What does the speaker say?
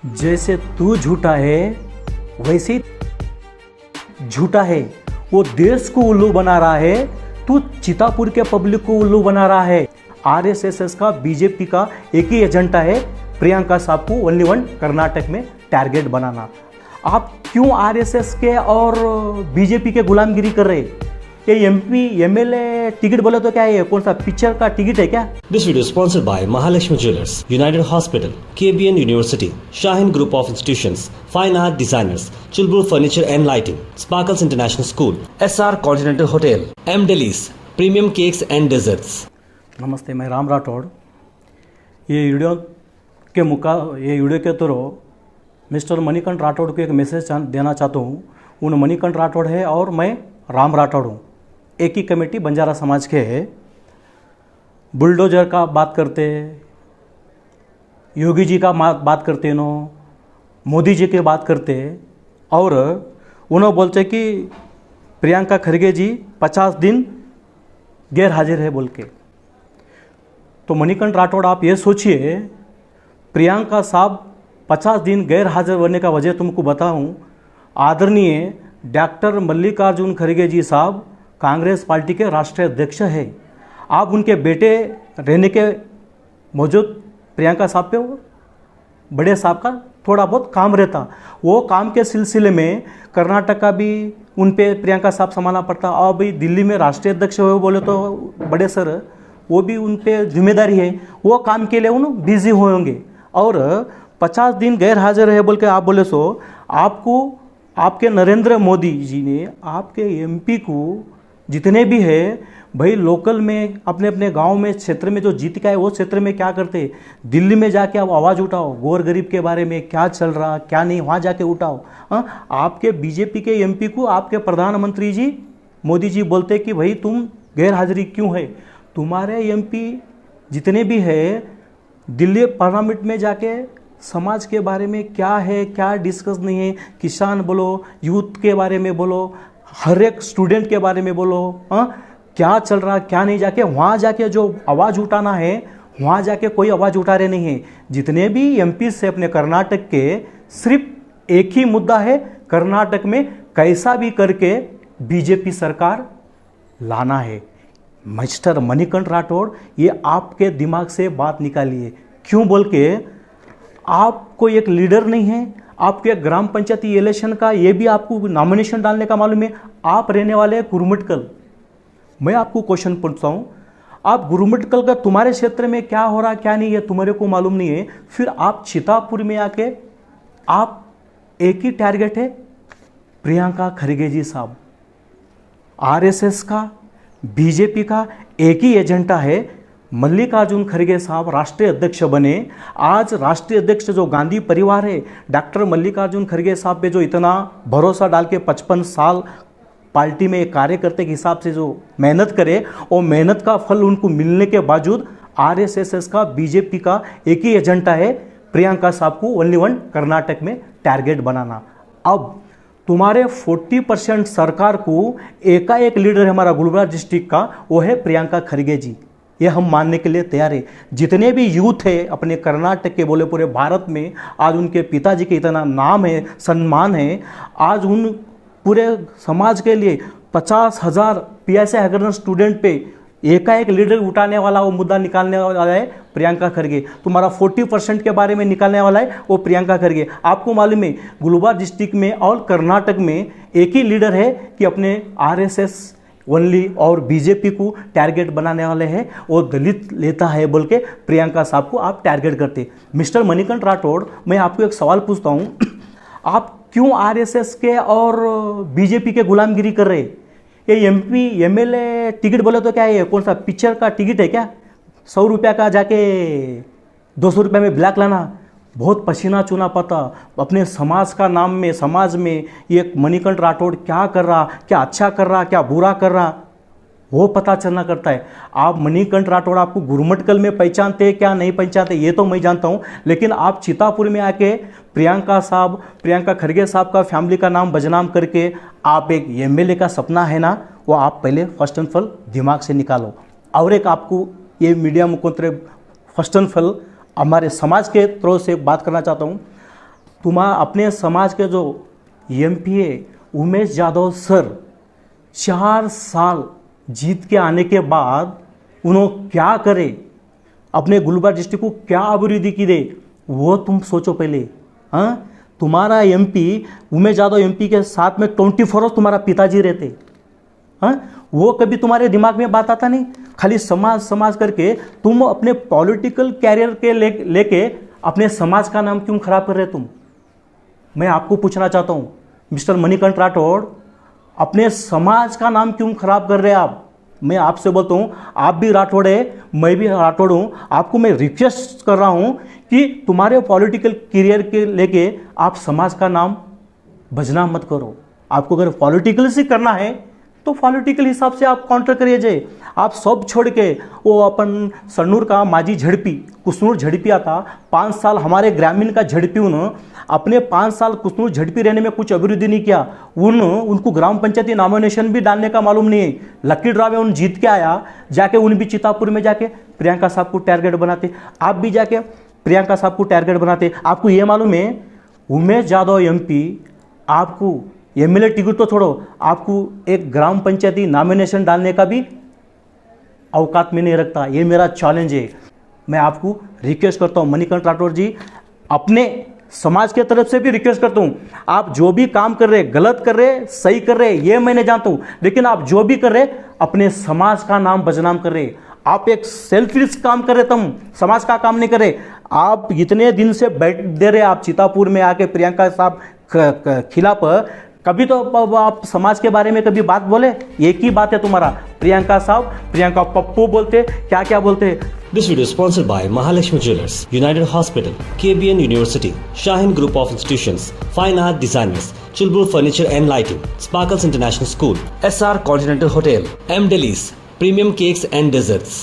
जैसे तू झूठा है वैसे ही झूठा है। वो देश को उल्लू बना रहा है, तू चितापुर के पब्लिक को उल्लू बना रहा है। आरएसएस का बीजेपी का एक ही एजेंडा है, प्रियंका साहब को ओनली वन कर्नाटक में टारगेट बनाना। आप क्यों आरएसएस के और बीजेपी के गुलामगिरी कर रहे? ये एमपी एमएलए टिकट बोले तो क्या है? कौन सा पिक्चर का टिकट है क्या? This video is sponsored by Mahalakshmi Jewelers, United Hospital, KBN University, Shahin Group of Institutions, Fine Art Designers, Chulbur Furniture and Lighting, Sparkles International School, SR Continental Hotel, M Delis, Premium Cakes and Desserts. नमस्ते, मैं राम राठौड़। ये video के through mister Manikanta Rathore को एक message देना चाहता हूँ। उन मणिकंठ राठौड़ है और मैं राम राठौड़ हूँ, एक ही कमेटी बंजारा समाज के है। बुलडोजर का बात करते, योगी जी का बात करते, नो मोदी जी की बात करते, और उन्होंने बोलते कि प्रियंका खरगे जी 50 दिन गैर हाजिर है बोल के। तो मणिकंठ राठौड़ आप ये सोचिए, प्रियंका साहब 50 दिन गैर हाजिर होने का वजह तुमको बताऊं। आदरणीय डॉक्टर मल्लिकार्जुन खड़गे जी साहब कांग्रेस पार्टी के राष्ट्रीय अध्यक्ष है। आप उनके बेटे रहने के मौजूद प्रियंका साहब पे बड़े साहब का थोड़ा बहुत काम रहता, वो काम के सिलसिले में कर्नाटक का भी उन पे प्रियंका साहब संभालना पड़ता। और अभी दिल्ली में राष्ट्रीय अध्यक्ष हुए बोले तो बड़े सर, वो भी उन पे जिम्मेदारी है, वो काम के लिए उन बिजी होंगे। और 50 दिन गैर हाजिर है बोल के आप बोले सो, आपको आपके नरेंद्र मोदी जी ने आपके एमपी को जितने भी है भाई लोकल में अपने अपने गांव में क्षेत्र में जो जीत का है वो क्षेत्र में क्या करते, दिल्ली में जाके आप आवाज़ उठाओ, गौर गरीब के बारे में क्या चल रहा क्या नहीं वहाँ जाके उठाओ। आपके बीजेपी के एमपी को आपके प्रधानमंत्री जी मोदी जी बोलते कि भाई तुम गैर हाजिरी क्यों है। तुम्हारे एमपी जितने भी है दिल्ली पार्लियामेंट में जाके समाज के बारे में क्या है क्या डिस्कस नहीं है, किसान बोलो, यूथ के बारे में बोलो, हर एक स्टूडेंट के बारे में बोलो, क्या चल रहा क्या नहीं, जाके वहाँ जाके जो आवाज़ उठाना है वहाँ जाके कोई आवाज़ उठा रहे नहीं है। जितने भी एमपी से अपने कर्नाटक के सिर्फ एक ही मुद्दा है, कर्नाटक में कैसा भी करके बीजेपी सरकार लाना है। मिस्टर मणिकंठ राठौड़, ये आपके दिमाग से बात निकालिए। क्यों बोल के, आपको एक लीडर नहीं है, आपके ग्राम पंचायती इलेक्शन का ये भी आपको नॉमिनेशन डालने का मालूम है। आप रहने वाले गुरुमटकल, मैं आपको क्वेश्चन पूछता हूँ, आप गुरुमटकल का तुम्हारे क्षेत्र में क्या हो रहा क्या नहीं है तुम्हारे को मालूम नहीं है, फिर आप चितापुर में आके आप एक ही टारगेट है प्रियंका खरगे जी साहब। आरएसएस का बीजेपी का एक ही एजेंडा है, मल्लिकार्जुन खड़गे साहब राष्ट्रीय अध्यक्ष बने। आज राष्ट्रीय अध्यक्ष जो गांधी परिवार है, डॉक्टर मल्लिकार्जुन खड़गे साहब पे जो इतना भरोसा डाल के 55 साल पार्टी में एक कार्यकर्ता के हिसाब से जो मेहनत करे, और मेहनत का फल उनको मिलने के बावजूद आरएसएस का बीजेपी का एक ही एजेंडा है, प्रियंका साहब को ओनली वन कर्नाटक में टारगेट बनाना। अब तुम्हारे 40% सरकार को एकाएक लीडर है हमारा गुलबर्गा डिस्ट्रिक्ट का, वो है प्रियंका खरगे जी। ये हम मानने के लिए तैयार है। जितने भी यूथ है अपने कर्नाटक के बोले पूरे भारत में, आज उनके पिताजी के इतना नाम है सम्मान है, आज उन पूरे समाज के लिए 50,000 पीएसए अगर स्टूडेंट पे एकाएक लीडर उठाने वाला वो मुद्दा निकालने वाला है प्रियंका खरगे। तुम्हारा 40% के बारे में निकालने वाला है वो प्रियंका खरगे। आपको मालूम है गुलबर्गा डिस्ट्रिक्ट में और कर्नाटक में एक ही लीडर है कि अपने आरएसएस ओनली और बीजेपी को टारगेट बनाने वाले हैं, वो दलित लेता है बोल के प्रियंका साहब को आप टारगेट करते। मिस्टर मणिकंठ राठौड़, मैं आपको एक सवाल पूछता हूँ, आप क्यों आरएसएस के और बीजेपी के गुलामगिरी कर रहे? ये एमपी एमएलए टिकट बोले तो क्या है? कौन सा पिक्चर का टिकट है क्या? 100 रुपया का जाके 200 रुपये में ब्लैक लाना, बहुत पसीना चूना पता अपने समाज का नाम में, समाज में ये मणिकंठ राठौड़ क्या कर रहा, क्या अच्छा कर रहा क्या बुरा कर रहा, वो पता चलना करता है। आप मणिकंठ राठौड़ आपको गुरुमटकल में पहचानते क्या नहीं पहचानते ये तो मैं जानता हूँ, लेकिन आप चितापुर में आके प्रियंका खरगे साहब का फैमिली का नाम बदनाम करके आप एक एमएलए का सपना है ना, वो आप पहले फर्स्ट एंड फॉल दिमाग से निकालो। और एक आपको ये मीडिया मुखों फर्स्ट एंड फॉल हमारे समाज के थ्रू से बात करना चाहता हूँ। अपने समाज के जो एमपी है उमेश यादव सर 4 साल जीत के आने के बाद उन्होंने क्या करे, अपने गुलबर्गा डिस्ट्रिक्ट को क्या अभिवृद्धि की दे, वो तुम सोचो पहले। हाँ, तुम्हारा एमपी उमेश यादव एमपी के साथ में 24 आवर्स तुम्हारा पिताजी रहते। हाँ, वो कभी तुम्हारे दिमाग में बात आता नहीं, खाली समाज समाज करके तुम अपने पॉलिटिकल कैरियर के लेके अपने समाज का नाम क्यों खराब कर रहे तुम। मैं आपको पूछना चाहता हूँ मिस्टर मणिकंठ राठौड़, अपने समाज का नाम क्यों खराब कर रहे हैं आप। मैं आपसे बोलता हूँ, आप भी राठौड़ है, मैं भी राठौड़ हूँ, आपको मैं रिक्वेस्ट कर रहा हूँ कि तुम्हारे पॉलिटिकल करियर के लेके आप समाज का नाम बदनाम मत करो। आपको अगर पॉलिटिकल से करना है तो पॉलिटिकल हिसाब से आप काउंटर करिए जे। आप सब छोड़ के वो अपन सन्नूर का माजी झड़पी कुसनूर झड़पी आता 5 साल हमारे ग्रामीण का झड़पी उन्होंने अपने 5 साल कुसनूर झड़पी रहने में कुछ अभिवृद्धि नहीं किया। उनको ग्राम पंचायती नॉमिनेशन भी डालने का मालूम नहीं है। लकी ड्रा में उन जीत के आया, जाके उन भी चितापुर में जाके प्रियंका साहब को टारगेट बनाते, आप भी जाके प्रियंका साहब को टारगेट बनाते। आपको ये मालूम है उमेश यादव एमपी आपको एमएलए टिकट तो छोड़ो, आपको एक ग्राम पंचायती नॉमिनेशन डालने का भी औकात में नहीं रखता। ये मेरा चैलेंज है। मैं आपको रिक्वेस्ट करता हूँ मणिकंठ राठौड़ जी, अपने समाज के तरफ से भी रिक्वेस्ट करता हूँ, आप जो भी काम कर रहे, गलत कर रहे, सही कर रहे, ये मैं नहीं जानता हूँ, लेकिन आप जो भी कर रहे अपने समाज का नाम बदनाम कर रहे। आप एक सेल्फिश काम कर रहे, तुम समाज का काम नहीं कर रहे। आप इतने दिन से बैठ दे रहे, आप चितापुर में आके प्रियंका साहब खिलाफ कभी तो आप समाज के बारे में कभी बात बोले। एक ही बात है तुम्हारा, प्रियंका साहब, प्रियंका पप्पू बोलते, क्या क्या बोलते। This video is sponsored by Mahalakshmi Jewelers, United Hospital, KBN University, Shahin Group of Institutions, Fine Art Designers, Chulbur Furniture and Lighting, Sparkles International School, SR Continental Hotel, M Delis, Premium Cakes and Desserts.